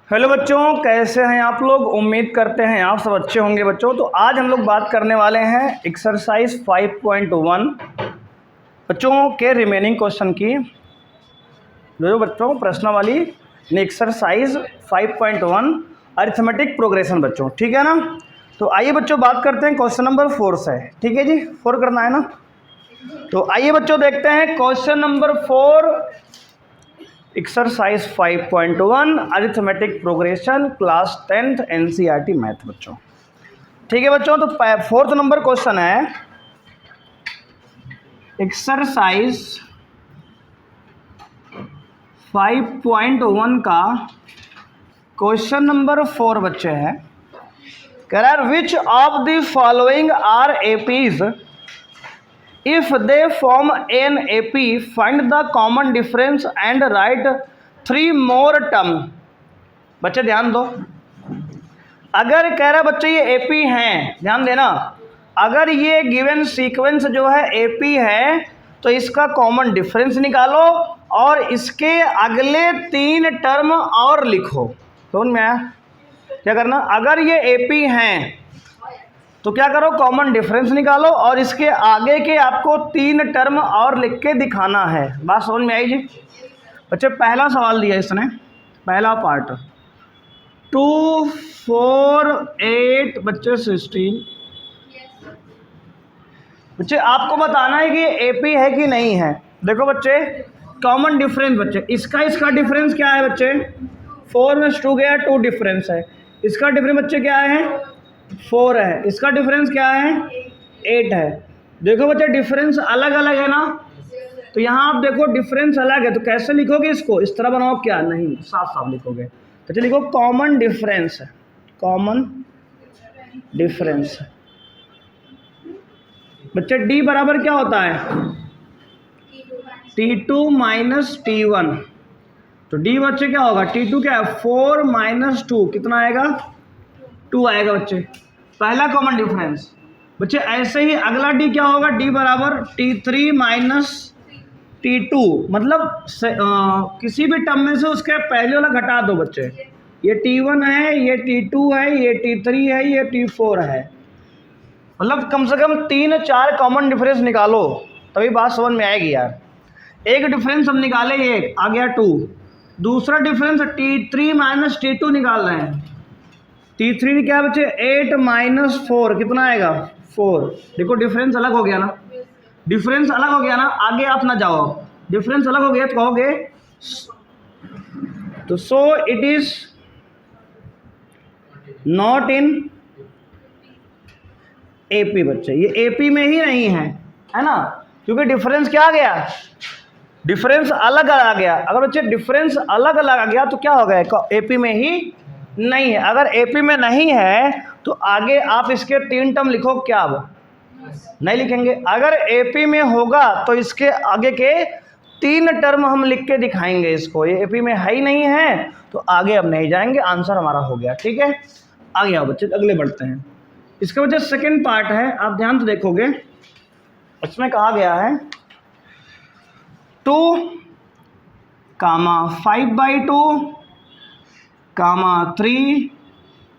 Hello बच्चों, कैसे हैं आप लोग। उम्मीद करते हैं आप सब अच्छे होंगे बच्चों। तो आज हम लोग बात करने वाले हैं एक्सरसाइज 5.1 बच्चों के रिमेनिंग क्वेश्चन की। जो बच्चों प्रश्नावली एक्सरसाइज 5.1 अरिथमेटिक प्रोग्रेशन बच्चों, ठीक है ना। तो आइए बच्चों बात करते हैं क्वेश्चन नंबर 4 से। ठीक है जी, 4 करना है ना। तो आइए बच्चों देखते हैं question number 4 exercise 5.1 arithmetic progression class 10th NCERT math बच्चों। ठीक है बच्चों, तो 4th नंबर क्वेश्चन है एक्सरसाइज 5.1 का क्वेश्चन नंबर 4 बच्चे हैं। कह रहा है which of the following are APs if they form an AP find the common difference and write 3 more term। बच्चे ध्यान दो, अगर कह रहा बच्चे ये AP हैं, ध्यान देना, अगर ये गिवन सीक्वेंस जो है AP है तो इसका कॉमन डिफरेंस निकालो और इसके अगले 3 टर्म और लिखो। समझ में आया? क्या करना, अगर ये AP हैं तो क्या करो, कॉमन डिफरेंस निकालो और इसके आगे के आपको 3 टर्म और लिख के दिखाना है। बात समझ में आई जी बच्चे। पहला सवाल दिया इसने, पहला पार्ट 2 4 8 बच्चे 16। बच्चे आपको बताना है कि एपी है कि नहीं है। देखो बच्चे, कॉमन डिफरेंस बच्चे, इसका डिफरेंस क्या है बच्चे, 4 में 2 गया, 2 डिफरेंस है। इसका डिफरेंस बच्चे क्या है, 4 है। इसका डिफरेंस क्या है, 8 है। देखो बच्चे डिफरेंस अलग अलग है ना, तो यहाँ आप देखो डिफरेंस अलग है तो कैसे लिखोगे इसको, इस तरह बनाओ क्या, नहीं साफ साफ लिखोगे। तो चलिए लिखो कॉमन डिफरेंस, कॉमन डिफरेंस। बच्चे डी बराबर क्या होता है, T2 माइनस T1। तो डी बच्चे क्या होगा, T2 क्या है, 4 माइनस 2 कितना आएगा, 2 आएगा बच्चे, पहला कॉमन डिफरेंस। बच्चे ऐसे ही अगला डी क्या होगा, डी बराबर T3 माइनस T2, मतलब किसी भी टर्म में से उसके पहले वाला घटा दो बच्चे। ये T1 है, ये T2 है, ये T3 है, ये T4 है। मतलब कम से कम 3-4 कॉमन डिफरेंस निकालो तभी बात समझ में आएगी यार। एक डिफरेंस हम निकाले, ये आ गया 2। दूसरा डिफरेंस T3 माइनस T2 निकाल रहे हैं। T3 क्या बच्चे, 8 माइनस 4 कितना आएगा, 4। देखो डिफरेंस अलग हो गया ना, डिफरेंस अलग हो गया ना, आगे आप ना जाओ, डिफरेंस अलग हो गया तो कहोगे तो so it is not in AP. बच्चे ये एपी में ही नहीं है ना, क्योंकि डिफरेंस क्या आ गया, डिफरेंस अलग आ गया। अगर बच्चे डिफरेंस अलग अलग आ गया तो क्या हो गया, एपी में ही नहीं है। अगर एपी में नहीं है तो आगे आप इसके 3 टर्म लिखो, क्या अब नहीं लिखेंगे। अगर एपी में होगा तो इसके आगे के 3 टर्म हम लिख के दिखाएंगे इसको। ये एपी में है ही नहीं है तो आगे अब नहीं जाएंगे, आंसर हमारा हो गया। ठीक है, आगे आओ बच्चे, अगले बढ़ते हैं। इसका बच्चे सेकंड पार्ट है, आप ध्यान से देखोगे, इसमें कहा गया है 2 कामा 5/2 कामा 3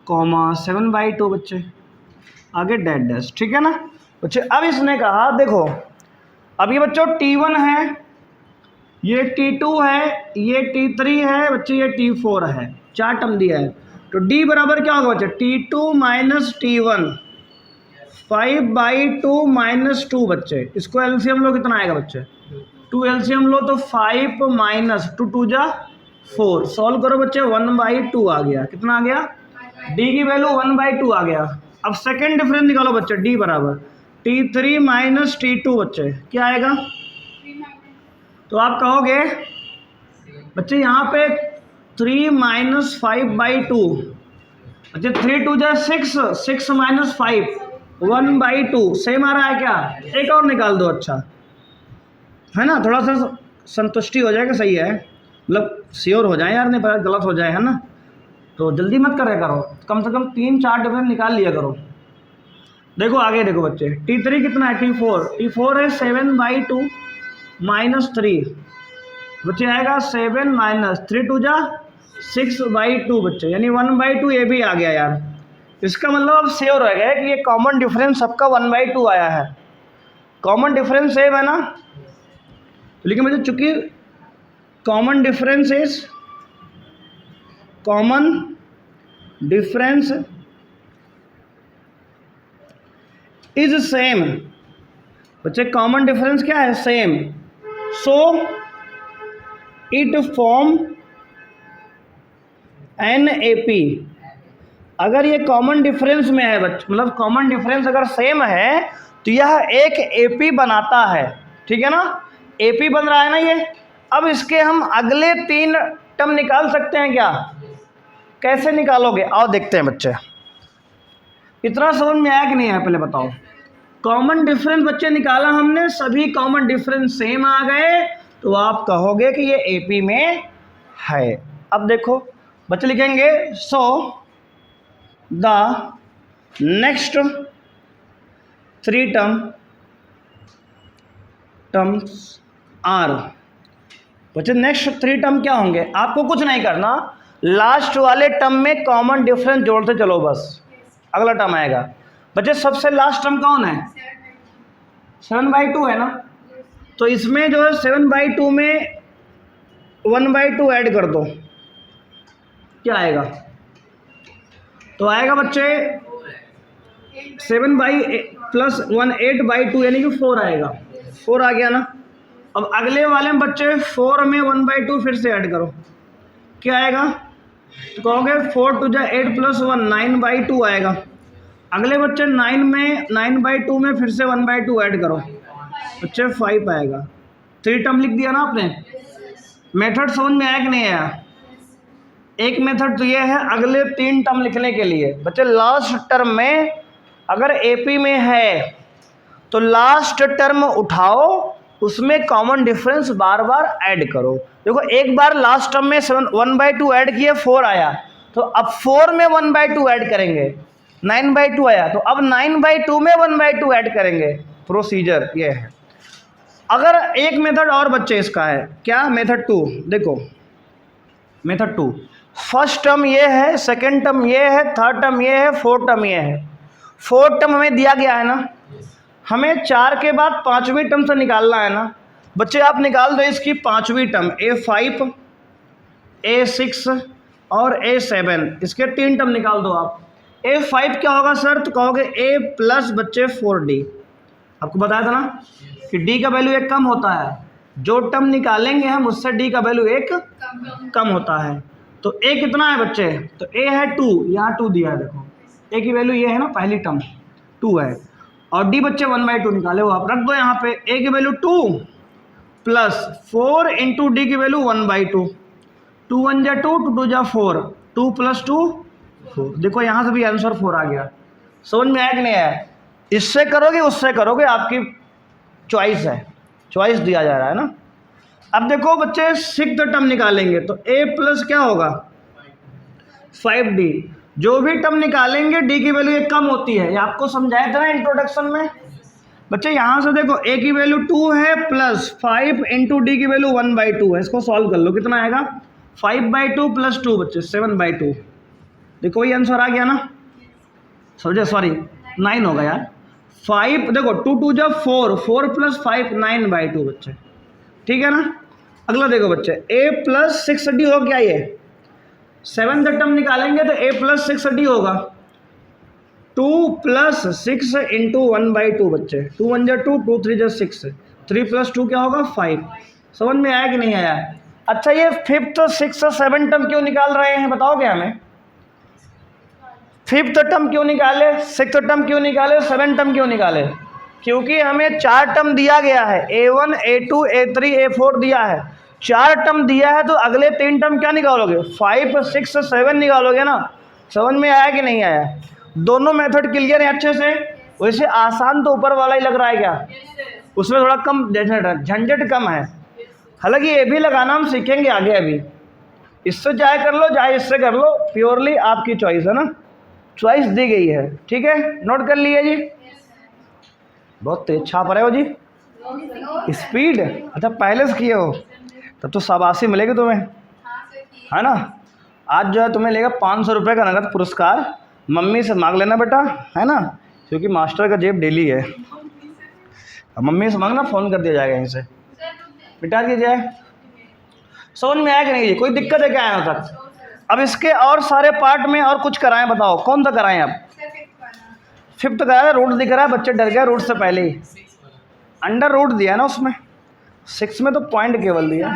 7/2 बच्चे, आगे डैट डैश। ठीक है ना बच्चे। अब इसने कहा देखो, अब ये बच्चों T1 है, ये T2 है, ये T3 है बच्चे, ये T4 है, 4 टर्म दिया है। तो D बराबर क्या होगा बच्चे, T2 माइनस T1, 5/2 माइनस 2 बच्चे। इसको एलसीएम लो, कितना आएगा बच्चे, 2 एलसीएम लो तो 5 माइनस 2 2 जा 4। सॉल्व करो बच्चे, 1/2 आ गया, कितना आ गया, D की वैल्यू 1/2 आ गया। अब सेकेंड डिफरेंस निकालो बच्चे, D बराबर T3 माइनस T2 बच्चे, क्या आएगा। तो आप कहोगे बच्चे यहाँ पे 3 माइनस 5/2 बच्चे, 3 2 जा 6, 6 माइनस 5 1/2 सेम आ रहा है क्या, एक और निकाल दो, अच्छा है ना, थोड़ा सा संतुष्टि हो जाएगा, सही है, मतलब श्योर हो जाए यार, नहीं पता गलत हो जाए, है ना। तो जल्दी मत करे करो, कम से कम 3-4 डिफरेंस निकाल लिया करो। देखो आगे देखो बच्चे, T3 कितना है, T4 है 7/2 माइनस 3 बच्चे, आएगा 7 माइनस 3 2 जा 6/2 बच्चे, यानी 1/2 ये भी आ गया यार। इसका मतलब अब श्योर हो गया कि ये कॉमन डिफरेंस सबका 1/2 आया है। कॉमन डिफरेंस सेम है ना, लेकिन मुझे चूंकि कॉमन डिफरेंस इज सेम बच्चे, कॉमन डिफरेंस क्या है, same. So it form an A P. अगर ये कॉमन डिफरेंस में है बच्चे, मतलब कॉमन डिफरेंस अगर सेम है तो यह एक एपी बनाता है, ठीक है ना, एपी बन रहा है ना ये। अब इसके हम अगले 3 टर्म निकाल सकते हैं क्या? कैसे निकालोगे, आओ देखते हैं बच्चे। इतना समझ में आया कि नहीं आया, पहले बताओ। कॉमन डिफरेंस बच्चे निकाला हमने, सभी कॉमन डिफरेंस सेम आ गए, तो आप कहोगे कि ये एपी में है। अब देखो बच्चे लिखेंगे, so the next 3 terms are. बच्चे नेक्स्ट 3 टर्म क्या होंगे, आपको कुछ नहीं करना, लास्ट वाले टर्म में कॉमन डिफरेंस जोड़ते चलो बस, अगला टर्म आएगा। बच्चे सबसे लास्ट टर्म कौन है, 7/2 है ना, तो इसमें जो है 7/2 में 1/2 ऐड कर दो, क्या आएगा, तो आएगा बच्चे 7/+1 8/2 यानी कि 4 आएगा। 4 आ गया ना। अब अगले वाले में बच्चे 4 में 1/2 फिर से ऐड करो, क्या आएगा, तो कहोगे 4 2 8 + 1 9/2 आएगा। अगले बच्चे 9/2 में फिर से 1/2 ऐड करो, बच्चे 5 आएगा। 3 टर्म लिख दिया ना आपने। मेथड समझ में आया कि नहीं आया? एक मेथड तो ये है अगले 3 टर्म लिखने के लिए। बच्चे लास्ट टर्म में अगर एपी में है तो लास्ट टर्म उठाओ, उसमें कॉमन डिफरेंस बार बार ऐड करो। देखो एक बार लास्ट टर्म में 1/2 ऐड किए 4 आया, तो अब 4 में 1/2 ऐड करेंगे, 9/2 आया, तो अब 9/2 में 1/2 ऐड करेंगे। प्रोसीजर ये है। अगर एक मेथड और बच्चे इसका है, क्या, मेथड 2। देखो मेथड 2, फर्स्ट टर्म ये है, सेकंड टर्म ये है, थर्ड टर्म ये है, फोर्थ टर्म ये है। फोर्थ टर्म हमें दिया गया है ना, हमें 4 के बाद 5वीं टर्म से निकालना है ना। बच्चे आप निकाल दो इसकी 5वीं टर्म, A5 A6 और A7, इसके 3 टर्म निकाल दो आप। A5 क्या होगा सर, तो कहोगे A+ बच्चे 4D। आपको बताया था ना कि D का वैल्यू 1 कम होता है, जो टर्म निकालेंगे हम उससे D का वैल्यू 1 कम होता है। तो A कितना है बच्चे, तो A है 2, यहाँ 2 दिया है, देखो A की वैल्यू ये है ना, पहली टर्म 2 है, और D बच्चे 1/2 निकाले हो आप, रख दो यहाँ पे। A की वैल्यू 2 + 4 × D की वैल्यू 1/2, 2 1 जा 2, 2 2 जा 4, 2 + 2 4। देखो यहाँ से भी आंसर 4 आ गया। समझ में आया कि नहीं आया? इससे करोगे उससे करोगे, आपकी चॉइस है, चॉइस दिया जा रहा है ना। अब देखो बच्चे 6th टर्म निकालेंगे, तो A+ क्या होगा, 5D। जो भी टर्म निकालेंगे D की वैल्यू 1 कम होती है, ये आपको समझाया था ना इंट्रोडक्शन में। बच्चे यहाँ से देखो A की वैल्यू 2 है + 5 × D की वैल्यू 1/2 है, इसको सॉल्व कर लो, कितना आएगा, 5/2 + 2 बच्चे 7/2। देखो ये आंसर आ गया ना, समझे, सॉरी 9 होगा यार। 5 देखो 2 2 जा 4, 4 + 5 9/2 बच्चे, ठीक है ना। अगला देखो बच्चे A+ 6D हो गया, ये 7th टर्म निकालेंगे तो A+ 6D होगा, 2 + 6 × 1/2 बच्चे, 2 1 जा 2, 2 3 जा 6, 3 + 2 क्या होगा 5। समझ में आया कि नहीं आया? अच्छा ये 5th 6th 7th टर्म क्यों निकाल रहे हैं, बताओगे हमें? 5th टर्म क्यों निकाले, 6th टर्म क्यों निकाले, 7th टर्म क्यों निकाले? क्योंकि हमें 4 टर्म दिया गया है, A1 A2 A3 A4 दिया है। 4 टर्म दिया है तो अगले 3 टर्म क्या निकालोगे, 5 6 7 निकालोगे ना। समझ में आया कि नहीं आया? दोनों मेथड क्लियर है अच्छे से? वैसे आसान तो ऊपर वाला ही लग रहा है क्या, उसमें थोड़ा कम झंझट कम है। हालांकि ये भी लगाना हम सीखेंगे आगे, अभी इससे चाहे कर लो चाहे इससे कर लो, प्योरली आपकी चॉइस है ना, चॉइस दी गई है, ठीक है, नोट कर लिए जी। बहुत तेज छाप रहे हो जी, स्पीड, अच्छा पहले से किए हो, तब तो शाबाशी मिलेगी तुम्हें, है ना। आज जो है तुम्हें लेगा 500 रुपये का नगद पुरस्कार। मम्मी से मांग लेना बेटा, है ना, क्योंकि मास्टर का जेब डेली है। अब मम्मी से मांगना, फ़ोन कर दिया जाएगा यहीं से, मिटा दिया जाए। समझ में आया कि नहीं? कोई दिक्कत है क्या यहाँ तक? अब इसके और सारे पार्ट में और कुछ कराएं, बताओ कौन सा कराएं? अब फिफ्थ कराया, रूट दिख रहा है, बच्चे डर गए रूट से पहले ही। अंडर रूट दिया है ना उसमें, 6 में तो पॉइंट केवल दिया।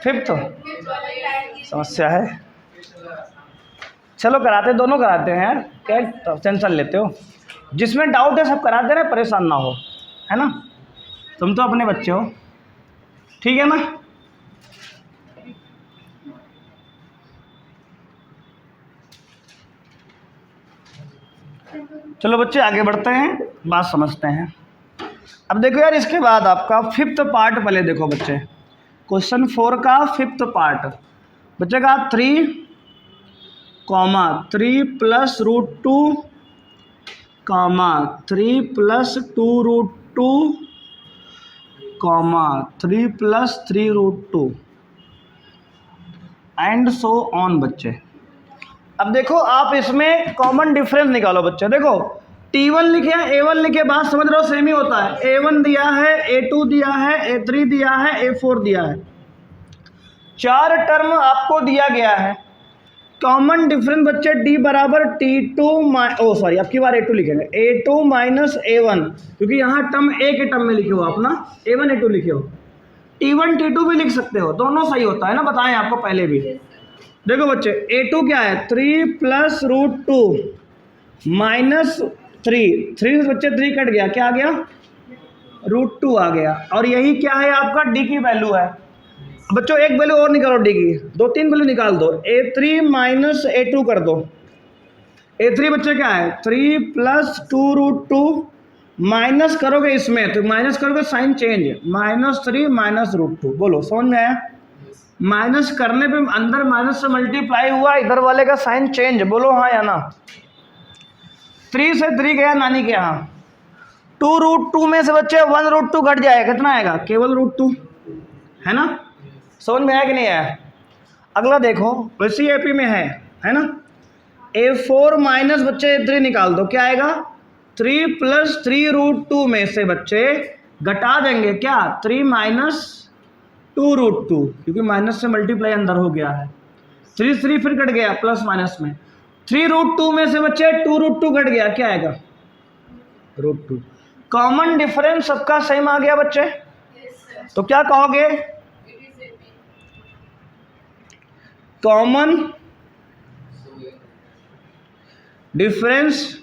फिफ्थ समस्या है। चलो कराते, दोनों कराते हैं यार, क्या टेंशन लेते हो? जिसमें डाउट है सब कराते रहे, परेशान ना हो, है ना। तुम तो अपने बच्चे हो, ठीक है ना। चलो बच्चे आगे बढ़ते हैं, बात समझते हैं। अब देखो यार, इसके बाद आपका फिफ्थ पार्ट पहले देखो बच्चे, क्वेश्चन 4 का फिफ्थ पार्ट बच्चे का 3 plus root 2 3 plus 2 root 2 3 plus 3 रूट 2 एंड सो ऑन बच्चे। अब देखो आप इसमें कॉमन डिफरेंस निकालो बच्चे। देखो T1 लिखे हैं, A1 लिखे, बात समझ रहे हो, सेम ही होता है। A1 दिया है, A2 दिया है, A3 दिया है, A4 दिया है, 4 टर्म आपको दिया गया है। कॉमन डिफरेंस बच्चे D बराबर T2 आपकी बार A2 लिखेंगे, A2 माइनस A1, क्योंकि यहाँ टर्म A के टर्म में लिखे हो अपना, A1 A2 लिखे हो। T1 T2 भी लिख सकते हो, दोनों सही होता है ना, बताएं आपको पहले भी। देखो बच्चे A2 क्या है, 3 प्लस रूट 2 माइनस 3 से बच्चे 3 कट गया, क्या आ गया, रूट 2 आ गया। और यही क्या है आपका D की वैल्यू है। बच्चों एक वैल्यू और निकालो D की, 2-3 वैल्यू निकाल दो। A3 माइनस A2 कर दो। A3 बच्चे क्या है, 3 प्लस 2 रूट 2 माइनस करोगे इसमें तो माइनस करोगे साइन चेंज, -3 माइनस रूट 2। बोलो समझ में आया? माइनस करने पे अंदर माइनस से मल्टीप्लाई हुआ, इधर वाले का साइन चेंज। बोलो हाँ या ना। 3 से 3 गया नानी के यहाँ, 2 रूट 2 में से बच्चे 1 रूट 2 घट जाएगा, कितना आएगा, केवल रूट 2, है ना। समझ में आया कि नहीं आया? अगला देखो, वैसी AP में है ना। A4 माइनस बच्चे A3 निकाल दो, क्या आएगा, 3 प्लस 3 रूट 2 में से बच्चे घटा देंगे क्या, 3 माइनस 2 रूट 2, क्योंकि माइनस से मल्टीप्लाई अंदर हो गया है। 3 फिर कट गया प्लस माइनस में, 3 रूट 2 में से बच्चे 2 रूट 2 कट गया, क्या आएगा, रूट 2। कॉमन डिफरेंस सबका सेम आ गया बच्चे, तो क्या कहोगे, common difference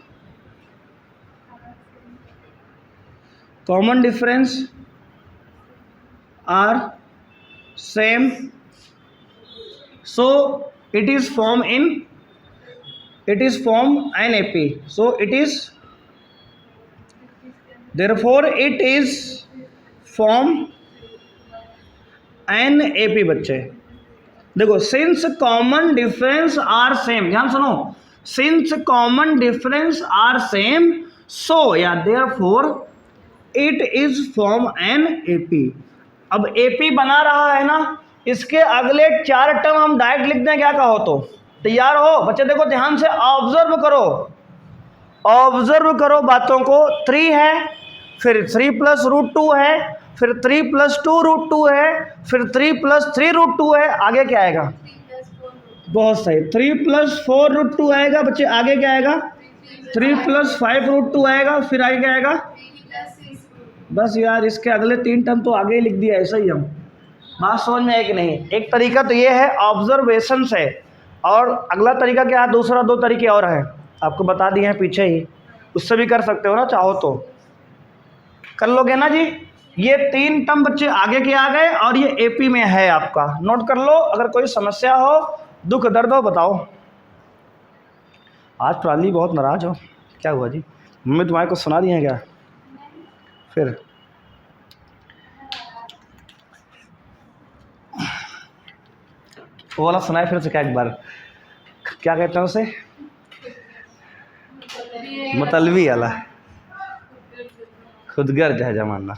are same, so it is formed an AP, so it is, therefore it is form an AP बच्चे। देखो since common difference are same, ध्यान सुनो, since common difference are same, so या therefore it is form an AP। अब AP बना रहा है ना, इसके अगले 4 टर्म हम डायरेक्ट लिख दें, क्या कहो तो, तैयार हो बच्चे? देखो ध्यान से ऑब्जर्व करो बातों को। 3 है, फिर 3 प्लस रूट 2 है, फिर 3 प्लस 2 रूट 2 है, फिर 3 प्लस 3 रूट 2 है, आगे क्या आएगा, बहुत सही, 3 प्लस 4 रूट 2 आएगा बच्चे, आगे क्या आएगा, 3 प्लस 5 रूट 2 आएगा, फिर आगे क्या आएगा, बस यार इसके अगले 3 टर्म तो आगे ही लिख दिया, ऐसा ही हम। बात समझ में है कि नहीं? एक तरीका तो ये है ऑब्जर्वेशन से, और अगला तरीका क्या है, दूसरा 2 तरीके और हैं, आपको बता दिए हैं पीछे ही, उससे भी कर सकते हो ना, चाहो तो कर लोगे ना जी। ये 3 टर्म बच्चे आगे के आ गए, और ये AP में है आपका, नोट कर लो। अगर कोई समस्या हो, दुख दर्द हो, बताओ। आज ट्राली बहुत नाराज हो, क्या हुआ जी, मम्मी तुम्हारे को सुना दी है क्या? फिर वो वाला सुनाए फिर से, क्या एक बार, क्या कहते हैं उसे, मतलबी वाला, खुदगर्ज है जमाना।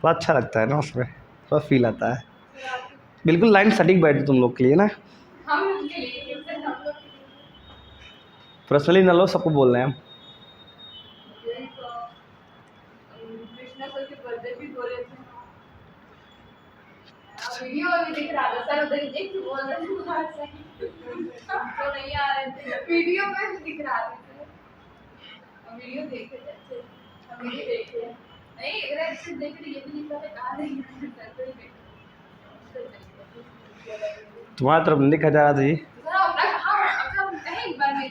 थोड़ा अच्छा लगता है ना, उसमें थोड़ा फील आता है। बिल्कुल लाइन सटीक बैठी तुम लोग के लिए ना, पर्सनली ना लो, सबको बोल रहे हैं हम। वीडियो भी दिख रहा था सर, उधर देख के बोल रहे थे तो नहीं आ रहे थे, वीडियो में भी दिख रहा था। वीडियो देखे थे, हम वीडियो देखे नहीं, अगर अच्छे देख रहे ये भी दिख रहा था, कहाँ नहीं तुम्हारी तरफ नहीं दिखा जा रहा था जी,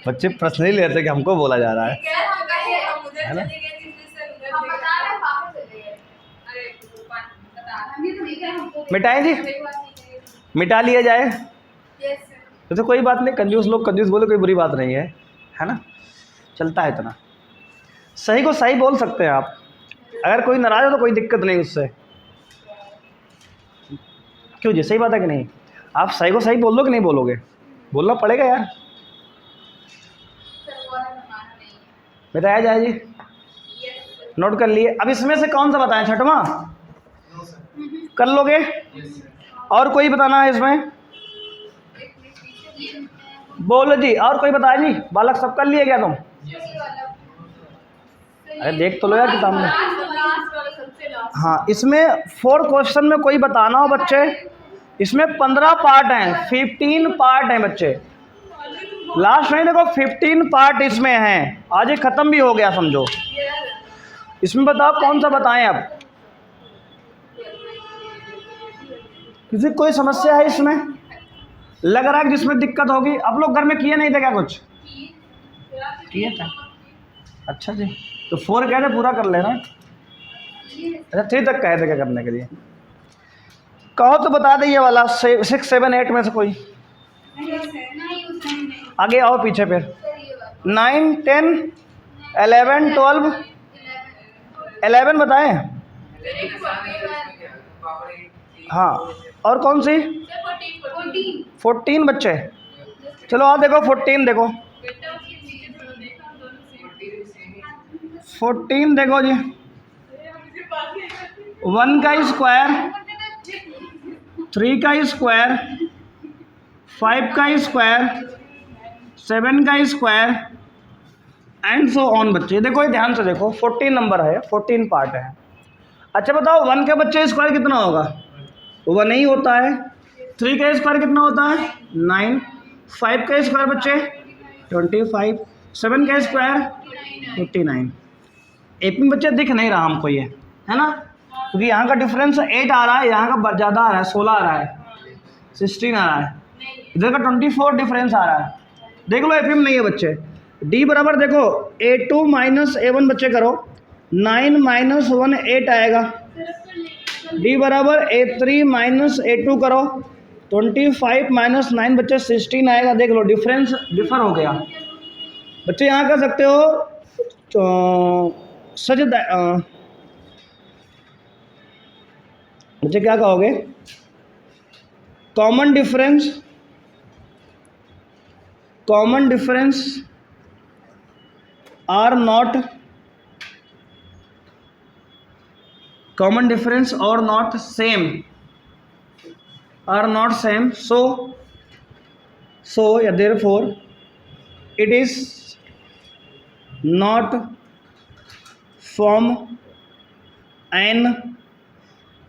बच्चे पर्सनली लेते हैं कि हमको बोला जा रहा है ना। मिटाएं जी, मिटा लिया जाए तो कोई बात नहीं। कंजूस लोग कंजूस बोले कोई बुरी बात नहीं है ना, चलता है इतना। सही को सही बोल सकते हैं आप, अगर कोई नाराज हो तो कोई दिक्कत नहीं उससे। क्यों जी, सही बात है कि नहीं? आप सही को सही बोल दो कि नहीं बोलोगे? बोलना पड़ेगा यार। बताया जाए जी, नोट कर लिए। अब इसमें से कौन सा बताएं? छठवां कर लोगे? और कोई बताना है इसमें? बोलो जी, और कोई बताया जी? बालक सब कर लिए क्या तुम? अरे देख तो लो यार किताब में। हाँ, इसमें 4 क्वेश्चन में कोई बताना हो बच्चे। इसमें 15 पार्ट हैं, 15 पार्ट हैं बच्चे। लास्ट में देखो 15 पार्ट इसमें हैं। आज ये ख़त्म भी हो गया समझो। इसमें बताओ कौन सा बताएं अब? किसी कोई समस्या है इसमें? लग रहा है कि जिसमें दिक्कत होगी। आप लोग घर में किए नहीं थे क्या? कुछ किए थे? अच्छा जी, तो 4 कहे थे पूरा कर लेना। अच्छा 3 तक कहे थे क्या करने के लिए? कहो तो बता दे ये वाला 6, 7, 8 में से कोई। आगे आओ पीछे फिर। 9, 10, 11, 12, 11 बताएं। हाँ, और कौन सी? 14 बच्चे। चलो आओ देखो 14 देखो, 14 देखो जी। 1 का स्क्वायर, 3 का स्क्वायर, 5 का स्क्वायर, 7 का स्क्वायर एंड सो ऑन। बच्चे देखो ये ध्यान से देखो, 14 नंबर है, 14 पार्ट है। अच्छा बताओ 1 के बच्चे स्क्वायर कितना होगा? 1 ही होता है। 3 का स्क्वायर कितना होता है? 9। 5 का स्क्वायर बच्चे 25। 7 का स्क्वायर 59। एक में बच्चे दिख नहीं रहा हमको ये, है ना, क्योंकि यहाँ का डिफरेंस 8 आ रहा है, यहाँ का ज़्यादा आ रहा है, 16 आ रहा है, 16 आ रहा है, इधर का 24 डिफरेंस आ रहा है। देख लो एफ में नहीं है बच्चे। डी बराबर देखो A2 माइनस A1 बच्चे करो, 9 माइनस 1 8 आएगा। डी बराबर A3 माइनस A2 करो, 25 माइनस 9 बच्चे 16 आएगा। देख लो डिफरेंस डिफर हो गया बच्चे। यहाँ कर सकते हो सच बच्चे क्या कहोगे? Common difference are not common difference or not same, are not same, so yeah, therefore it is not from an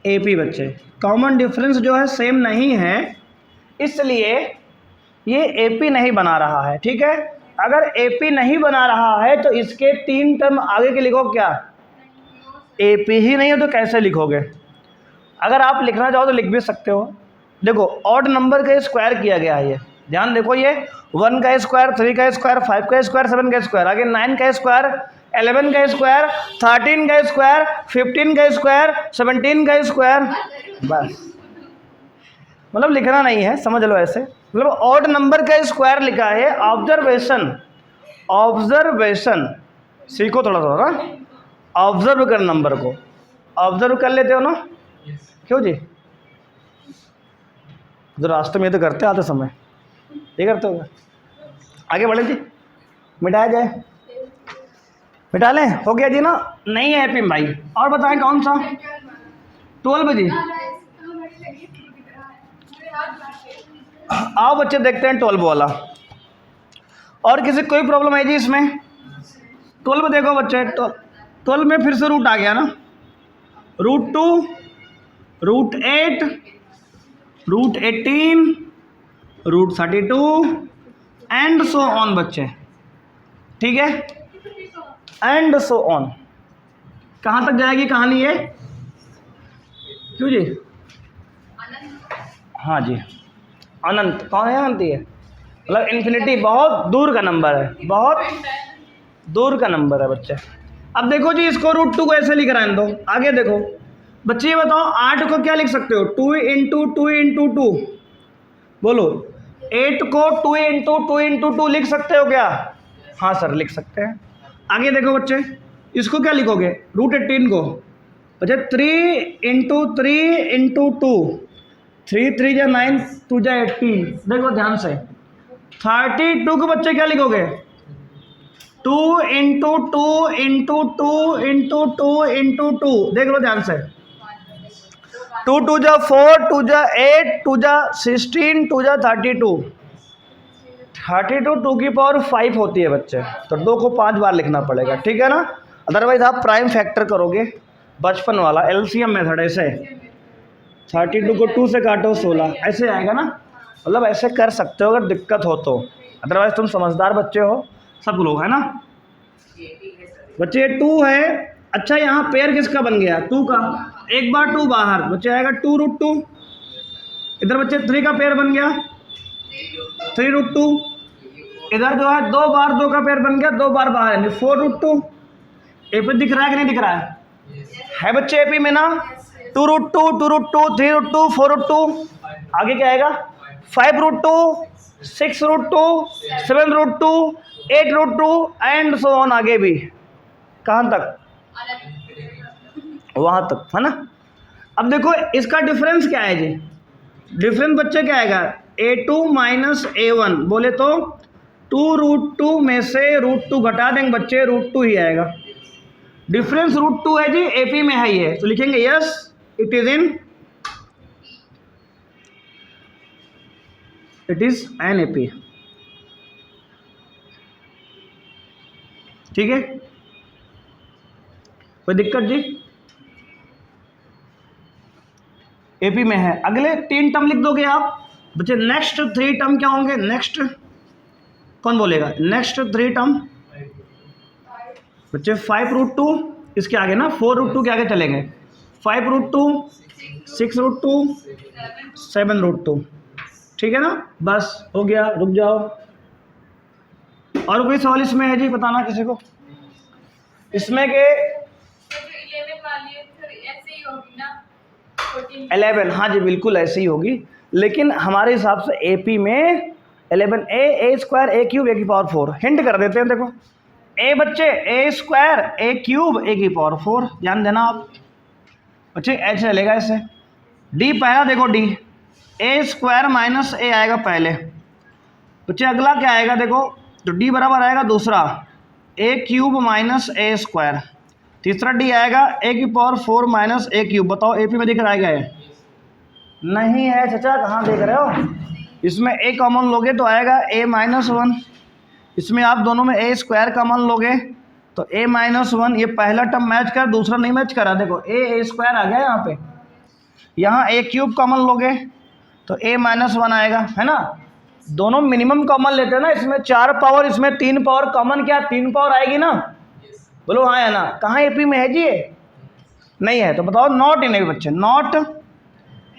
AP। बच्चे कॉमन डिफरेंस जो है सेम नहीं है, इसलिए ये AP नहीं बना रहा है। ठीक है, अगर AP नहीं बना रहा है तो इसके 3 टर्म आगे के लिखो क्या? AP ही नहीं है तो कैसे लिखोगे? अगर आप लिखना चाहो तो लिख भी सकते हो। देखो ऑड नंबर का स्क्वायर किया गया है, ये ध्यान देखो, ये 1 का स्क्वायर, 3 का स्क्वायर, 5 का स्क्वायर, 7 का स्क्वायर, आगे 9 का स्क्वायर, 11 का स्क्वायर, 13 का स्क्वायर, 15 का स्क्वायर, 17 का स्क्वायर। बस मतलब लिखना नहीं है, समझ लो ऐसे। मतलब ऑड नंबर का स्क्वायर लिखा है। ऑब्जर्वेशन सीखो थोड़ा थोड़ा ना, ऑब्जर्व कर, नंबर को ऑब्जर्व कर लेते हो ना? क्यों जी? जो रास्ते में तो करते आते समय ये करते हो। आगे बढ़े जी, मिटाया जाए, मिटा लें, हो गया जी ना? नहीं है एपी भाई। और बताएं कौन सा? 12 जी। आओ बच्चे देखते हैं 12 वाला। और किसी कोई प्रॉब्लम है जी इसमें? 12 देखो बच्चे, 12 में फिर से रूट आ गया ना, √2, √8, √18, √32 एंड सो ऑन बच्चे, ठीक है, एंड सो ऑन। कहाँ तक जाएगी कहानी ये? क्यों जी? हाँ जी, अनंत। कौन है अनंत? ये मतलब इन्फिनिटी, बहुत दूर का नंबर है, बहुत दूर का नंबर है बच्चे। अब देखो जी, इसको √2 को ऐसे लिख रहे हैं, दो आगे देखो बच्चे, ये बताओ 8 को क्या लिख सकते हो? 2 इंटू 2 इंटू 2, बोलो 8 को 2 इंटू 2 इंटू 2 लिख सकते हो क्या? हाँ सर लिख सकते हैं। आगे देखो बच्चे, इसको क्या लिखोगे? √18 को बच्चे 3 इंटू 3 इंटू 2, 3 3 जा 9, 2 जा 18। देखो ध्यान से, 32 को बच्चे क्या लिखोगे? 2 इंटू 2 इंटू 2 इंटू 2 इंटू 2। देख लो ध्यान से, 2 2 जा 4, 2 जा 8, 2 जा 16, 2 जा 32। 32 2 की पावर 5 होती है बच्चे, तो 2 को 5 बार लिखना पड़ेगा, ठीक है ना? अदरवाइज आप प्राइम फैक्टर करोगे, बचपन वाला एलसीएम मेथड, ऐसे 32 को 2 से काटो 16, ऐसे आएगा ना। मतलब ऐसे कर सकते हो अगर दिक्कत हो तो, अदरवाइज तुम समझदार बच्चे हो सब लोग, है ना बच्चे? 2 है। अच्छा यहाँ पेयर किसका बन गया? 2 का। एक बार 2 बाहर, बच्चे आएगा 2 √2। इधर बच्चे 3 का पेयर बन गया, 3 √2। इधर जो है 2 बार 2 का पेयर बन गया, 2 बार बाहर है, 4 √2। एपी दिख रहा है कि नहीं दिख रहा है बच्चे? एपी में ना 2 √2, 2 √2, 3 √2, 4 √2। आगे क्या आएगा? 5 √2, 6 √2, 7 √2, 8 √2 एंड सो ऑन। आगे भी कहाँ तक? वहाँ तक, है ना? अब देखो इसका डिफरेंस क्या है जी? डिफरेंस बच्चे क्या आएगा? A2 minus A1। बोले तो 2 √2 में से √2 घटा देंगे बच्चे, √2 ही आएगा। डिफरेंस √2 है जी, एपी में है ये, तो लिखेंगे yes it is an AP, ठीक है? कोई दिक्कत जी? एपी में है। अगले 3 टर्म लिख दोगे आप बच्चे। नेक्स्ट 3 टर्म क्या होंगे? नेक्स्ट कौन बोलेगा? नेक्स्ट 3 टर्म बच्चे 5 √2, इसके आगे ना 4 √2 के आगे चलेंगे, 5 √2, 6 √2, 7 √2, ठीक है ना? बस हो गया, रुक जाओ। और कोई सवाल इसमें है जी? बताना किसी को इसमें के 11। हाँ जी बिल्कुल ऐसे ही होगी, लेकिन हमारे हिसाब से एपी में 11 A² A³ A⁴ हिंट कर देते हैं। देखो ए बच्चे A² A³ A⁴ ध्यान देना आप बच्चे, ऐसे चलेगा ऐसे। डी पहला देखो, डी A² माइनस A आएगा पहले बच्चे। अगला क्या आएगा देखो, तो डी बराबर आएगा दूसरा A³ माइनस A²। तीसरा डी आएगा A⁴ माइनस A³। बताओ एपी में दिख रहा है क्या? नहीं है चाचा, कहाँ देख रहे हो? इसमें A कॉमन लोगे तो आएगा A-1। इसमें आप दोनों में A² कॉमन लोगे तो A-1। ये पहला टर्म मैच कर, दूसरा नहीं मैच करा। देखो A² आ गया यहाँ पे। यहाँ A³ कॉमन लोगे तो A-1 आएगा, है ना? दोनों मिनिमम कॉमन लेते हैं ना। इसमें 4 पावर, इसमें 3 पावर। कॉमन क्या 3 पावर आएगी ना? बोलो हाँ है ना? कहाँ एपी में है जी ये? नहीं है तो बताओ नॉट इन एपी बच्चे, नॉट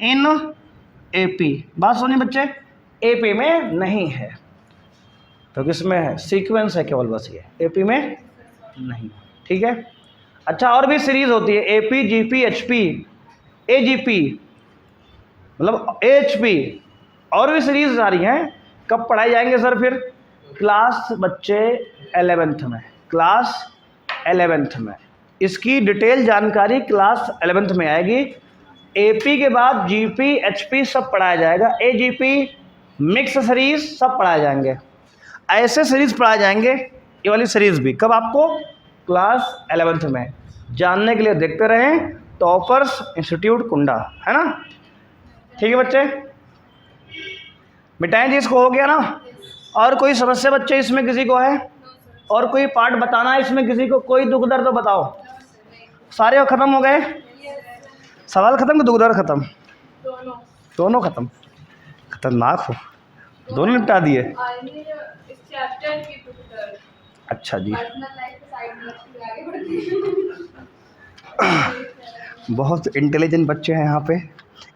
इन एपी। बात सुनिए बच्चे, एपी में नहीं है तो किस में है? सीक्वेंस है केवल, बस ये एपी में नहीं, ठीक है? अच्छा और भी सीरीज होती है, एपी, जीपी, एचपी, एजीपी, मतलब एचपी, और भी सीरीज सारी हैं। कब पढ़ाई जाएंगे सर? फिर क्लास बच्चे 11th में, क्लास 11th में इसकी डिटेल जानकारी क्लास 11th में आएगी। एपी के बाद जीपी, एचपी सब पढ़ाया जाएगा। एजीपी, मिक्स सीरीज सब पढ़ाए जाएंगे। ऐसे सीरीज पढ़ाए जाएंगे, ये वाली सीरीज भी। कब? आपको क्लास 11th में। जानने के लिए देखते रहें टॉपर्स इंस्टीट्यूट कुंडा, है ना। ठीक है बच्चे, मिटाएं जी इसको, हो गया ना। और कोई समस्या बच्चे इसमें किसी को है? और कोई पार्ट बताना है इसमें किसी को? कोई दुख दर्द तो बताओ। सारे खत्म हो गए? सवाल खत्म कि दुख दर्द खत्म? दोनों खत्म। खतरनाक हो, दोनों निपटा दिए। अच्छा जी, बहुत इंटेलिजेंट बच्चे हैं यहाँ पे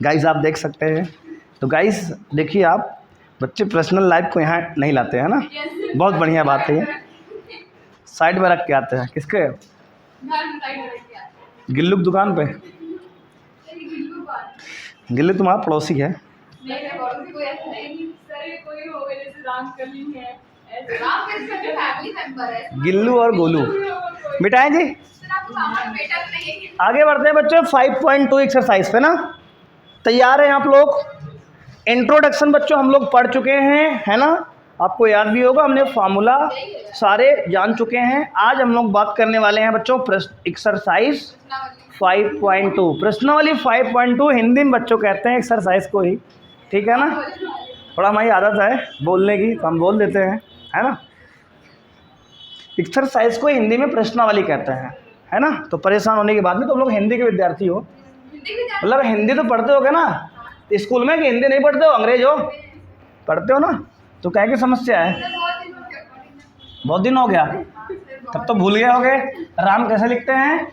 गाइस, आप देख सकते हैं। तो गाइस देखिए, आप बच्चे पर्सनल लाइफ को यहाँ नहीं लाते हैं ना, बहुत बढ़िया बात है ये। साइड में रख के आते हैं किसके? गिल्लू की दुकान पे। गिल्लू तुम्हारा पड़ोसी है। गिल्लू और गोलू मिटाएं जी। आगे बढ़ते हैं बच्चों 5.2 एक्सरसाइज पे ना। तैयार हैं आप लोग? इंट्रोडक्शन बच्चों हम लोग पढ़ चुके हैं, है ना। आपको याद भी होगा, हमने फार्मूला सारे जान चुके हैं। आज हम लोग बात करने वाले हैं बच्चों एक्सरसाइज 5.2। प्रश्नावली 5.2 हिंदी में बच्चों कहते हैं एक्सरसाइज को ही, ठीक है ना। थोड़ा हमारी आदत है बोलने की तो हम बोल देते हैं, है ना। एक्सरसाइज को हिंदी में प्रश्नावली कहते हैं, है ना। तो परेशान होने की बात नहीं, तुम लोग हिंदी के विद्यार्थी हो, मतलब हिंदी तो पढ़ते होगे ना स्कूल में, कि हिंदी नहीं पढ़ते हो, अंग्रेज हो, पढ़ते हो ना। तो क्या की समस्या है? बहुत दिन हो गया, तब तो भूल गए होगे राम कैसे लिखते हैं।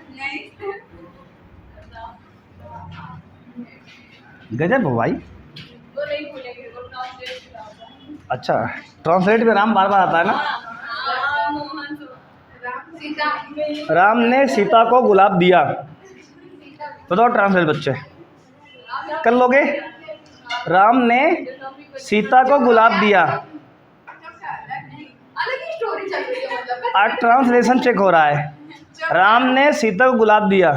गजब हो भाई। अच्छा, ट्रांसलेट में राम बार बार आता है ना। राम ने सीता को गुलाब दिया, बताओ ट्रांसलेट बच्चे कर लोगे। राम ने सीता को गुलाब दिया। आज ट्रांसलेशन चेक हो रहा है। राम ने सीता को गुलाब दिया,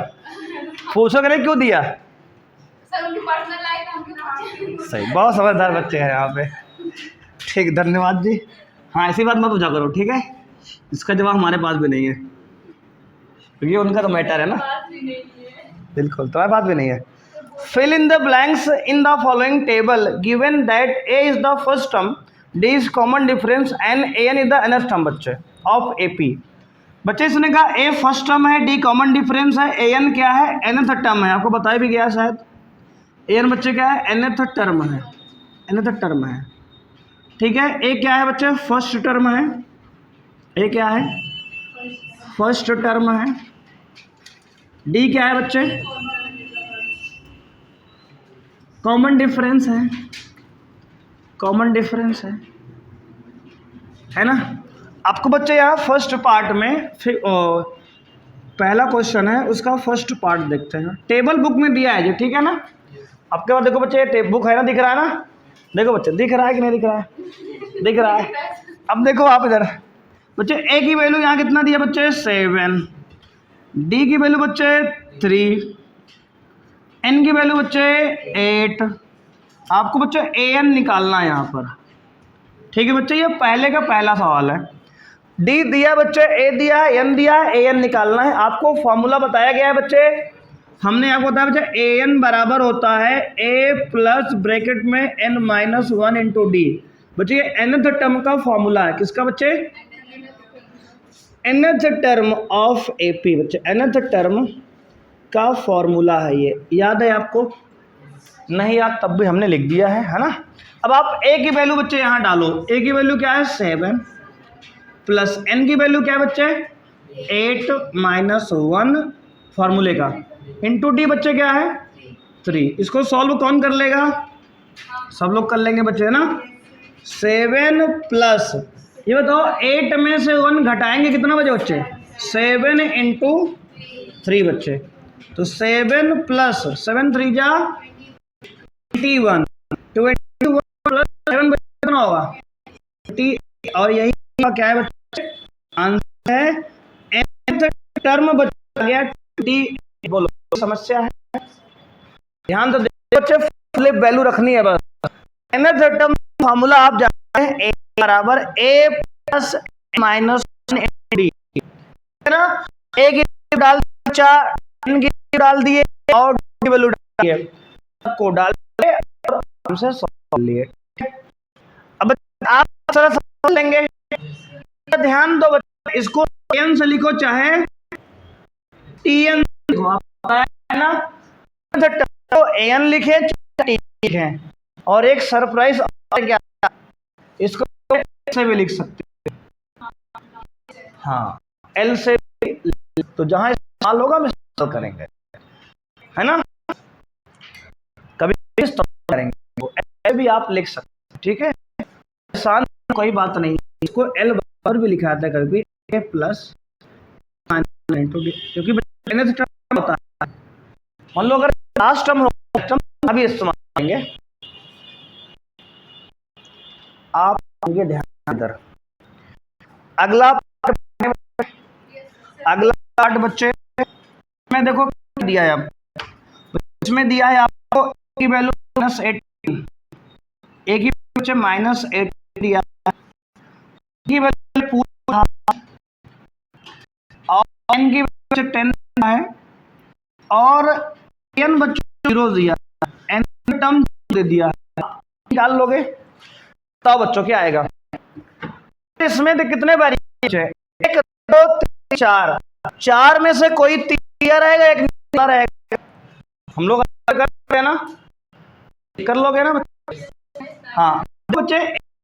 पूछोगे नहीं क्यों दिया? सही, बहुत समझदार बच्चे हैं यहाँ पे। ठीक, धन्यवाद जी। हाँ, ऐसी बात मत पूछा करो, ठीक है। इसका जवाब हमारे पास भी नहीं है, क्योंकि उनका तो मैटर है ना। बिल्कुल, तुम्हारे पास भी नहीं है। Fill in the blanks in the following table given that a is the first term, d is common difference and a n is the nth term बच्चे ऑफ ए पी। बच्चे इसने कहा ए फर्स्ट टर्म है, d common difference है, a N क्या है? nth term है। आपको बताया भी गया शायद। ए एन बच्चे क्या है? nth टर्म है, nth टर्म है, ठीक है। ए क्या है बच्चे? फर्स्ट टर्म है। ए क्या है? फर्स्ट टर्म है। डी क्या है बच्चे? कॉमन डिफरेंस है, कॉमन डिफरेंस है ना। आपको बच्चे यहाँ फर्स्ट पार्ट में पहला क्वेश्चन है, उसका फर्स्ट पार्ट देखते हैं। टेबल बुक में दिया है जी, ठीक है ना। आपके पास देखो बच्चे, टेब बुक है ना, दिख रहा है ना। देखो बच्चे, दिख रहा है कि नहीं दिख रहा है? दिख रहा है। अब देखो आप इधर बच्चे, ए की वैल्यू यहाँ कितना दिया बच्चे? 7। डी की वैल्यू बच्चे 3, एन की वैल्यू बच्चे 8। आपको बच्चे ए एन निकालना है यहाँ पर, ठीक है बच्चे। ये पहले का पहला सवाल है। डी दिया बच्चे, ए दिया, एन दिया, ए एन निकालना है। आपको फॉर्मूला बताया गया है बच्चे, हमने आपको बताया बच्चे ए एन बराबर होता है ए प्लस ब्रैकेट में एन माइनस 1 इंटू डी। बच्चे ये nth टर्म का फॉर्मूला है, किसका बच्चे? nth टर्म ऑफ एपी बच्चे, nth टर्म का फॉर्मूला है ये। याद है आपको? नहीं याद तब भी हमने लिख दिया है ना। अब आप ए की वैल्यू बच्चे यहाँ डालो। ए की वैल्यू क्या है? 7 प्लस एन की वैल्यू क्या है बच्चे? 8 माइनस 1 फॉर्मूले का, इंटू डी बच्चे क्या है? 3। इसको सॉल्व कौन कर लेगा? सब लोग कर लेंगे बच्चे, है ना। 7 प्लस, ये बताओ 8 में से 1 घटाएंगे कितना बचे बच्चे? 7 इंटू 3 बच्चे। तो 7 प्लस 7 3 जा 21, 21 प्लस 7 कितना होगा? 20। और यही क्या है बच्चे? आंसर है nth टर्म बचा गया 20। बोलो समस्या है? ध्यान तो देखो बच्चे, फ्लिप वैल्यू रखनी है बस। nth टर्म फॉर्मूला आप जानते हैं, ए बराबर ए प्लस माइनस डी, है ना। ए की डाल दिया, एन की डाल दिए, और की वैल्यू डालिए, को डालिए और हमसे सॉल्व लिए। अब आप सारा समझ लेंगे। ध्यान दो बच्चे, इसको एन से लिखो चाहे टीएन लिखो, आपको है ना, तो एन लिखे टी लिखे। और एक सरप्राइज और क्या, इसको से भी लिख सकते हैं, हाँ एल से भी, तो जहां इस्तेमाल होगा हम इस्तेमाल करेंगे, है ना, कभी इस्तेमाल करेंगे, वो एल भी आप लिख सकते हैं, ठीक है, आसान कोई बात नहीं। इसको एल पर भी लिखा जाता है कभी ए प्लस, क्योंकि होता है, मान लो अगर लास्ट टर्म अभी इस्तेमाल करेंगे, आप आगे ध्यान इधर। अगला पार्ट बच्चे में देखो दिया है, अब इसमें दिया है आपको की वैल्यू -18, ए की बच्चे -8 दिया की वैल्यू पूरा, और एन की बच्चे 10 है, और एन बच्चों 0 दिया, एन टर्म दे दिया, निकाल लोगे तो बच्चों क्या आएगा। इसमें तो कितने वेरिएबल है, 1 2 3 4, 4 में से कोई 3 रहेगा, एक निकला रहेगा, हम लोग कर रहे ना, कर लोगे ना हाँ बच्चे,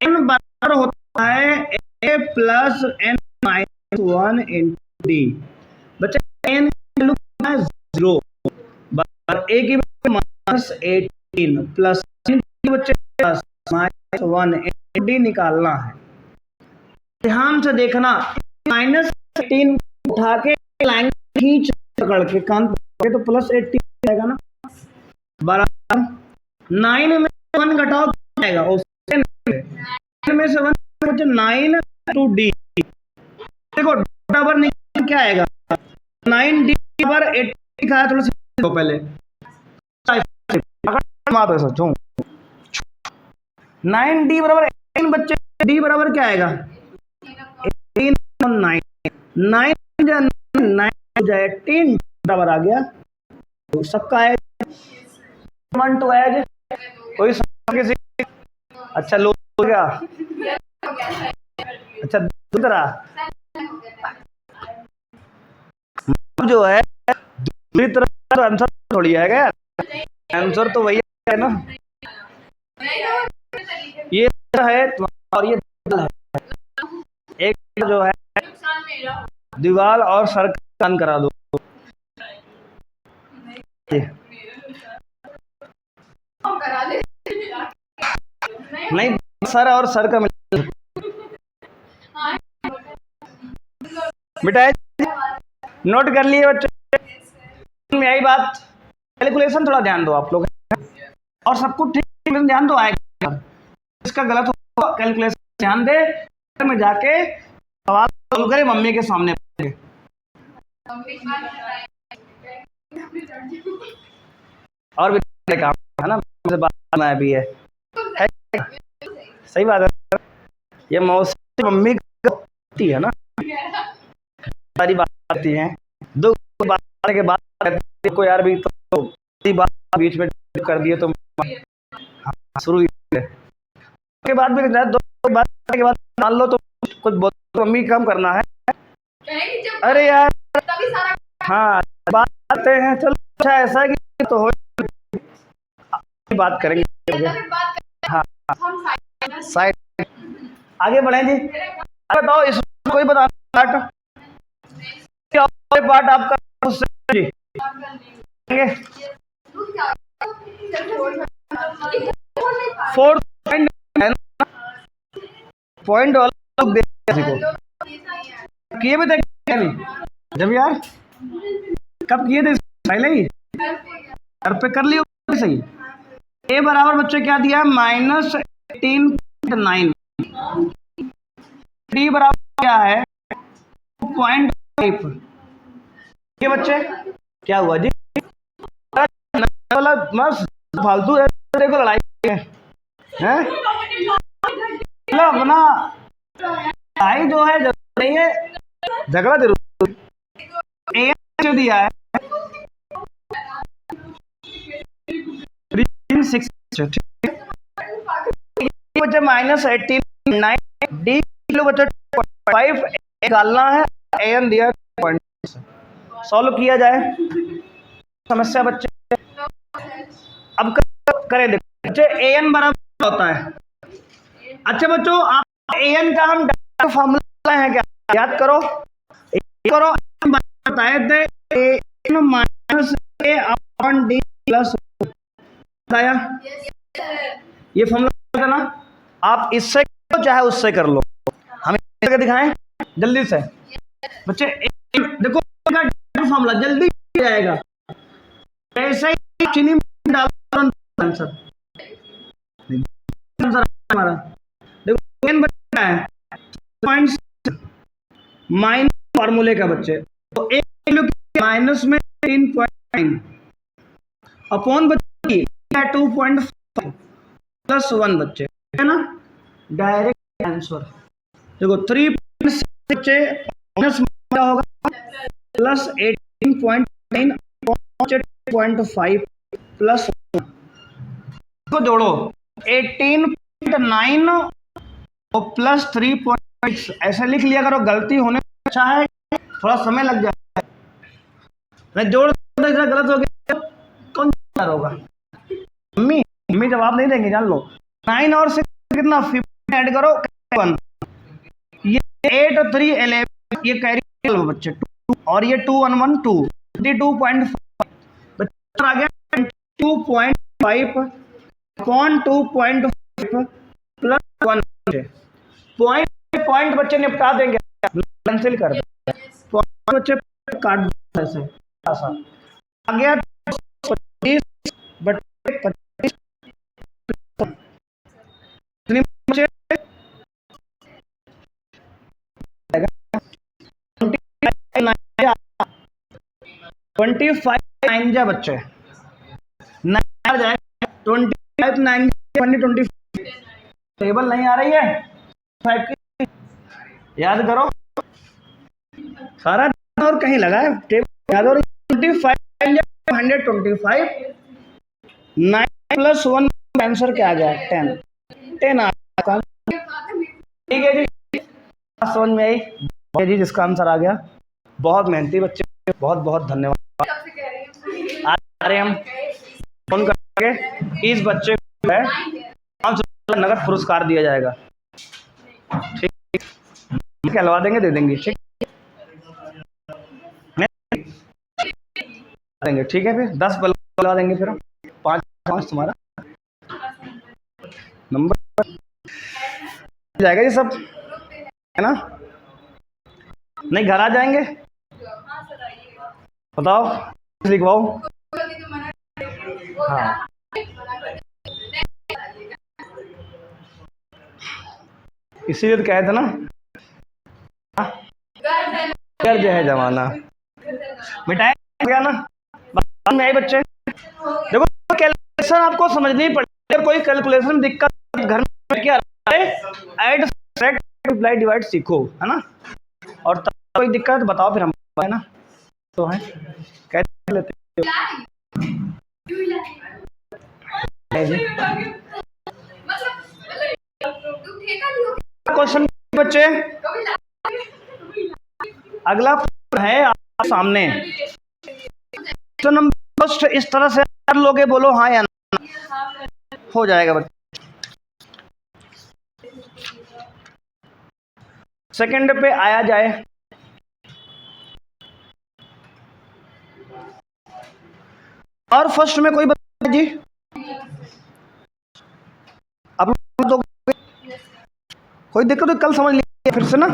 एन बराबर होता है A plus N minus 1 into D. बच्चे एन 0 बराबर ए की -18 प्लस की बच्चे प्लस -1 इंटू डी निकालना है। ध्यान से देखना, -18 उठा के लाइन खींच पकड़ के कान पकड़ तो +18 आएगा ना, बराबर 9 में 1 घटाओ क्या आएगा, उससे 9 में से 1 बचे 9 टू डी, देखो बराबर निकाल क्या आएगा, 9 डी बराबर 80 लिखा है, थोड़ा पहले मार दो सोचो, 9 डी बराबर 18 बच्चे, डी बराबर क्या आएगा 9 9 जाए 18 बराबर आ गया, तो सबका है 1 टू एज, कोई किसी अच्छा लो हो गया, अच्छा दूसरा जो है दूसरी तरफ तो आंसर थोड़ी आएगा, आंसर तो वही है ना, ये है और ये है, एक जो है दीवार और सर कान करा दो, नहीं सर और सर का बेटा नोट कर लिए बच्चे, यही बात, कैलकुलेशन थोड़ा ध्यान दो आप लोग, और सब कुछ ठीक ध्यान दो आएगा, इसका गलत हो कैलकुलेशन ध्यान दे, में जाके सवाल सॉल्व करे मम्मी के सामने, और भी काम है ना, बात में भी है सही बात है, ये मौसी मम्मी होती है ना, सारी बात आती है, दो बात के बाद को यार भी तो बात बीच में कर दिए तो शुरू के बाद भी दो बात के बाद मान लो तो कुछ मम्मी काम करना है, अरे यार हाँ बात करते हैं, चलो अच्छा ऐसा कि तो हो बात करेंगे, हाँ साइड आगे बढ़े जी, बताओ इसमें कोई बता पार्ट आपका जी, फोर्थ पॉइंट है ना, पॉइंट वाला लोग किए भी थे जब यार, कब किए थे पहले ही घर पे कर लियो सही, ए बराबर बच्चे क्या दिया है -18.9, डी बराबर क्या है 2.5, ये बच्चे क्या हुआ जी, मस्त फालतू को लड़ाई है अपना, लड़ाई जो है जरूर नहीं है, झगड़ा जरूर, ए जो दिया है ठीक है बच्चे -18.9 डी किलो बच्चे 5 निकालना है, एन दिया पॉइंट। सॉल्व किया जाए समस्या बच्चे। अब करें देखो बच्चे, एन बराबर होता है। अच्छा बच्चों, आप एन का हम फॉर्मूला है क्या याद करो, बताए थे एन माइनस ए अपॉन डी प्लस, बताया ये फॉर्मूला ना। आप इससे करो चाहे उससे कर लो, हम करके दिखाएं जल्दी से बच्चे। देखो फॉर्मूला जल्दी जाएगा, ऐसे ही चीनी डालो आंसर हमारा। देखो एन बचा है माइनस फार्मूले का बच्चे, तो एक किलो माइनस में 3.9 अपॉन बच्चे 2.5 प्लस 1 बच्चे है ना, डायरेक्ट आंसर। देखो 3.6 बच्चे माइनस होगा प्लस 18.9 8.5 प्लस को जोड़ो 18.9 और प्लस 3.6 ऐसे लिख लिया करो, गलती होने अच्छा है थोड़ा समय लग जाए, मैं जोड़ गलत हो गया कौन होगा, मम्मी जवाब नहीं देंगे जान लो। 9 और 6 कितना 15 ऐड करो 1, ये 8 और 3 11, ये कैरी बच्चे 2 और ये 2 1 1 2 22.5 बच्चे आ गया 2.5 अपॉन 2.5 प्लस 1 पॉइंट बच्चे निपटा देंगे, कैंसिल कर दे पॉइंट बच्चे काट दो ऐसे आ गया 25 बटे 25 25 जा बच्चे 9 जाएगा 25 9 20 टेबल नहीं आ रही है 5 की याद करो सारा और कहीं लगा है टेबल याद हो रही 25 125 9 प्लस 1 आंसर क्या आ गया 10 आ गया। ठीक है जी समझ में आई जी, जिसका आंसर आ गया बहुत मेहनती बच्चे, बहुत बहुत धन्यवाद। आ रहे हम फोन करके इस बच्चे को है नगद पुरस्कार दिया जाएगा, ठीक कहलवा देंगे दे देंगे, ठीक देंगे ठीक है, फिर 10 बुला देंगे, फिर 5 तुम्हारा नंबर जाएगा जी सब है ना, नहीं घर आ जाएंगे बताओ लिखवाओ। हाँ इसीलिए तो कहे थे ना कर्ज है जमाना, मिटाए गया ना में आई बच्चे। देखो कैलकुलेशन आपको समझनी पड़ेगी, अगर कोई कैलकुलेशन में दिक्कत घर में क्या ऐड सब्ट्रैक्ट मल्टीप्लाई डिवाइड सीखो है ना, और तब कोई दिक्कत बताओ फिर हम है ना, तो है कैसे लेते क्वेश्चन बच्चे। अगला है आपके सामने, तो नंबर फर्स्ट इस तरह से कर लोगे, बोलो हाँ या ना, हो जाएगा बच्चे। सेकंड पे आया जाए, और फर्स्ट में कोई बता जी आप लोग कोई दिक्कत तो कल समझ लीजिए फिर से ना।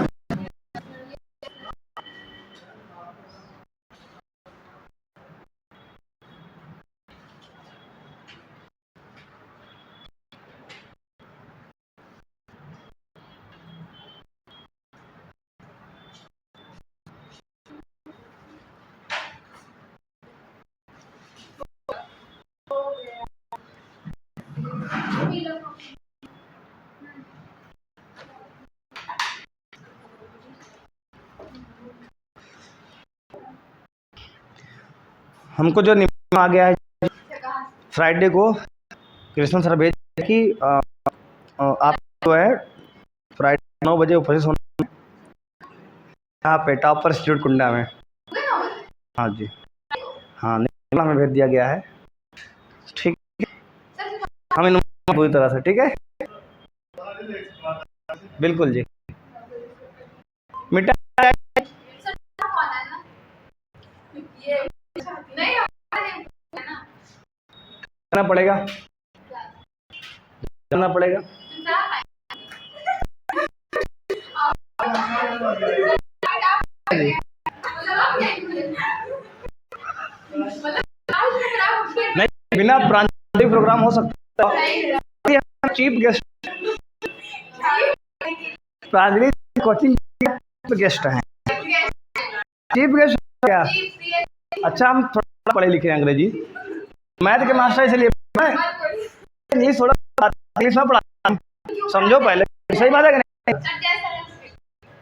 हमको जो नियम आ गया है फ्राइडे को कृष्ण सर भेज कि आप जो है फ्राइडे 9 बजे उपस्थित होना यहाँ पे टॉपर इंस्टीट्यूट कुंडा में। हाँ जी, हाँ निकला में भेज दिया गया है। ठीक है, हम इन पूरी तरह से, ठीक है, बिल्कुल जी। मिटा करना पड़ेगा, करना पड़ेगा। नहीं, बिना प्रांतिक प्रोग्राम हो सकता है। चीफ गेस्ट प्रांतिक कोचिंग गेस्ट हैं। चीफ गेस्ट क्या? अच्छा, हम थोड़ा पढ़े लिखे हैं अंग्रेजी, मैथ के मास्टर, इसलिए मैं नहीं थोड़ा इंग्लिश में पढ़ा, समझो पहले। सही बात है कि नहीं?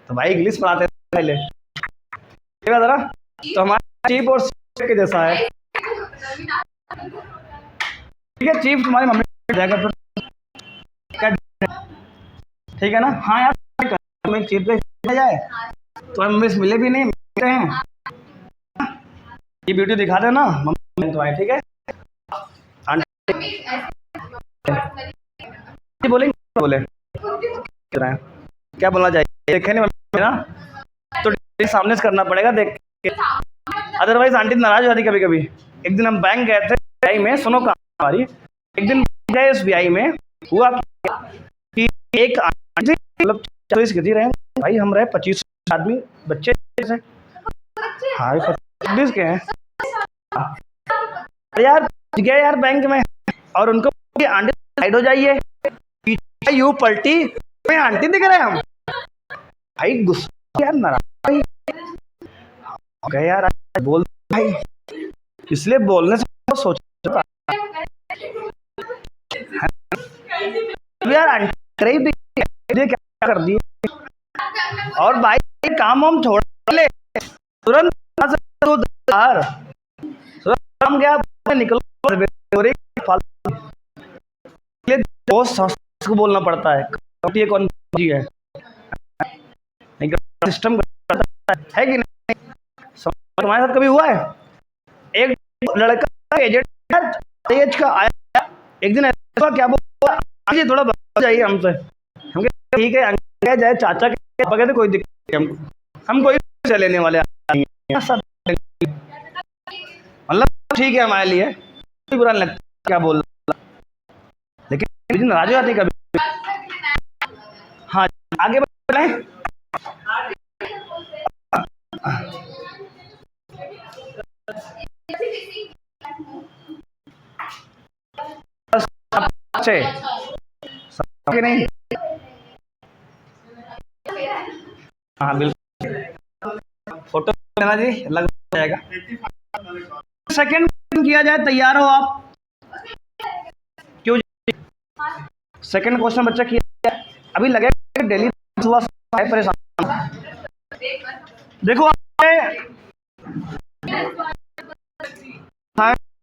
तो भाई इंग्लिश पढ़ाते पहले, जरा तो हमारा चीफ और के जैसा है। ठीक है, चीफ तुम्हारी मम्मी जाएगा फिर, ठीक है ना? हाँ यार, मैं चीफ पे जाए तो हम मिस मिले भी नहीं, मिलते हैं। ये वीडियो दिखा देना मम्मी तो आए, ठीक है? आंटी बोलेंगे, बोले क्या बोलना चाहिए, देखे नहीं ना तो सामने से करना पड़ेगा देख के, अदरवाइज आंटी नाराज हो जाती कभी कभी। एक दिन हम बैंक गए थे SBI में, सुनो कहानी हमारी। एक दिन गए SBI में, हुआ कि एक आंटी मतलब 40 गिर रहे हैं भाई, हम रहे 25 आदमी बच्चे से। हाँ 25 के हैं यार। गए यार बैंक में और उनको आंटी साइड हो जाइए, पीछे यू पलटी में आंटी दिख रहे हैं हम, भाई गुस्सा यार, नाराज गए यार। बोल भाई, इसलिए बोलने से सोच यार आंटी रही थी, क्या कर दिए। और भाई काम हम छोड़ ले, तुरंत हम गया, निकलो दोस्त को बोलना पड़ता है ये कौन जी है, सिस्टम है कि नहीं? तुम्हारे साथ कभी हुआ है? एक लड़का एज का आया एक दिन, ऐसा क्या बोला, थोड़ा बच जाइए हमसे। हम ठीक है, अंकल जाए चाचा के बगैर तो कोई दिक्कत नहीं हमको, हम कोई से लेने वाले मतलब ठीक है हमारे लिए, कोई बुरा नहीं लगता क्या बोल, लेकिन नाराज हो जाती कभी। हाँ आगे बढ़े, नहीं? हाँ बिल्कुल, फोटो लेना जी, लग जाएगा। सेकंड किया जाए, तैयार हो आप? क्यों जी? सेकंड क्वेश्चन बच्चा किया अभी लगेगा डेली परेशान। देखो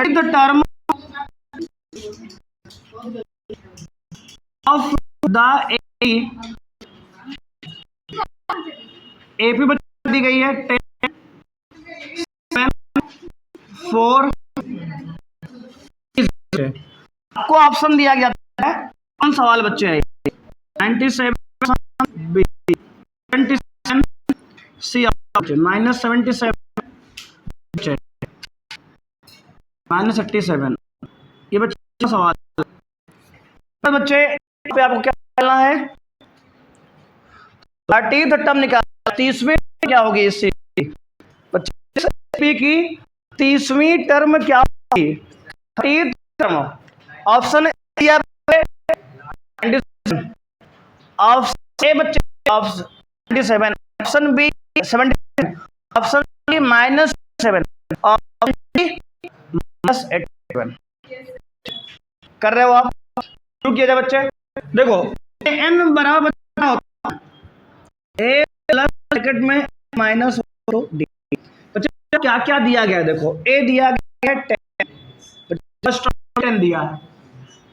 the term of the AP बता दी गई है 10, 7, 4। आपको ऑप्शन दिया गया है, कौन सवाल बच्चे हैं? 97 B, 27 C, -77 -87, ये बच्चे का सवाल। बच्चे पे आपको क्या करना है? 30th टर्म निकाल, 30वीं क्या होगी इससे? बच्चे की 30वीं टर्म क्या होगी? 30th term. Option option A बच्चे -27, option B 77, option C -7, option D -87। कर रहे हो आप? शुरू किया जाए बच्चे। देखो n बराबर होता है a प्लस ब्रैकेट में -d। बच्चे क्या क्या दिया गया है? देखो a दिया गया है 10 दिया है,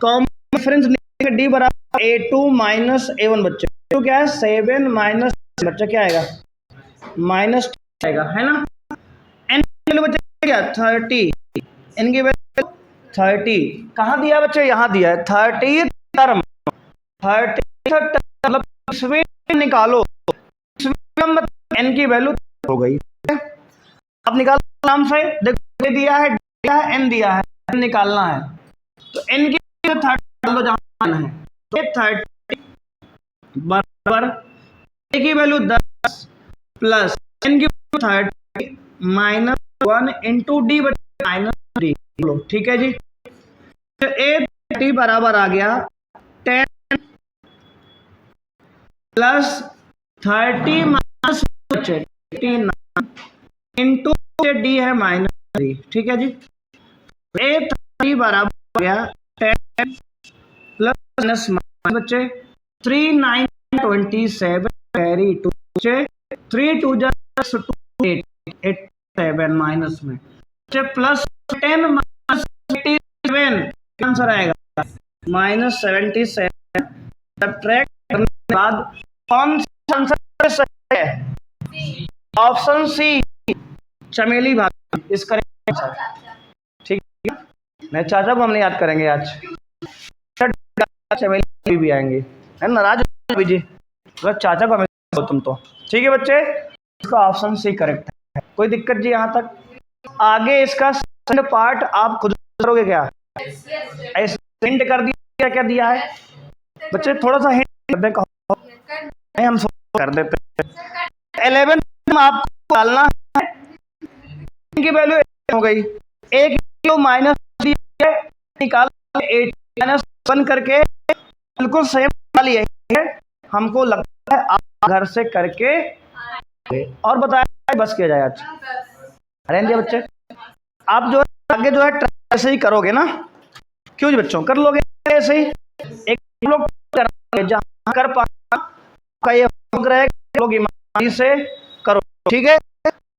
कॉमन डिफरेंस निकालेंगे, डी बराबर A2 माइनस A1 बच्चे, तो क्या है 7 माइनस बच्चा क्या आएगा माइनस आएगा, है ना। एन की वैल्यू बच्चे क्या 30, एन की वैल्यू 30 कहाँ दिया है बच्चे, यहाँ दिया है 30 टर्म, 30 मतलब इसमें निकालो, इसमें एन की वैल्यू हो गई। अब निकालो आराम से, देखो दिया है एन दिया है, एन निकालना है तो एन की 30 डाल दो जहाँ है, तो 30 बराबर ए की वैल्यू 10 प्लस एन की value 30 minus 1 into D minus 3, बोलो ठीक है जी। तो ए 30 बराबर आ गया 10 प्लस 30 माइनस 89 इंटू डी है माइनस 3, ठीक है जी। ए 30 बराबर हो गया 10 प्लस माइनस बच्चे 3 9 27 कैरी 2 बच्चे 3 2 8 8 7 माइनस में बच्चे प्लस 10 माइनस 87 आंसर आएगा माइनस 77। सब्ट्रैक्ट करने के बाद कौन सा आंसर सही है, ऑप्शन सी चमेली भाभी इस करेक्ट आंसर, ठीक है। नहीं चाचा को हम नहीं याद करेंगे आज, चमेली भी आएंगे, है नाराज जी चाचा को हमें तुम तो, ठीक है बच्चे, इसका ऑप्शन सी करेक्ट है। कोई दिक्कत जी यहाँ तक? आगे इसका सेकंड पार्ट आप खुद करोगे क्या, हिंट कर दिया, क्या दिया है बच्चे, थोड़ा सा हिंट कर दे, नहीं हम कर देते। 11 आपको डालना है, की वैल्यू हो गई, एक किलो माइनस निकाल 8 माइनस 1 करके बिल्कुल सेम वाली है, हमको लगता है आप घर से करके और बताया बस किया जाए आज। अरे बच्चे आप जो है आगे जो है ऐसे ही करोगे ना, क्यों जी बच्चों कर लोगे ऐसे ही, एक लोग जहाँ कर पाएगा ये लोग ईमानदारी से करो, ठीक है।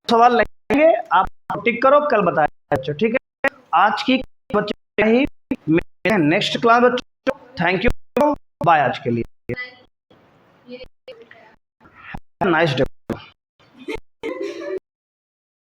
सवाल लेंगे आप टिक करो, कल बताया बच्चों, ठीक है। आज की बच्चे ही नेक्स्ट क्लास बच्चों, थैंक यू बाय आज के लिए, नाइस डे।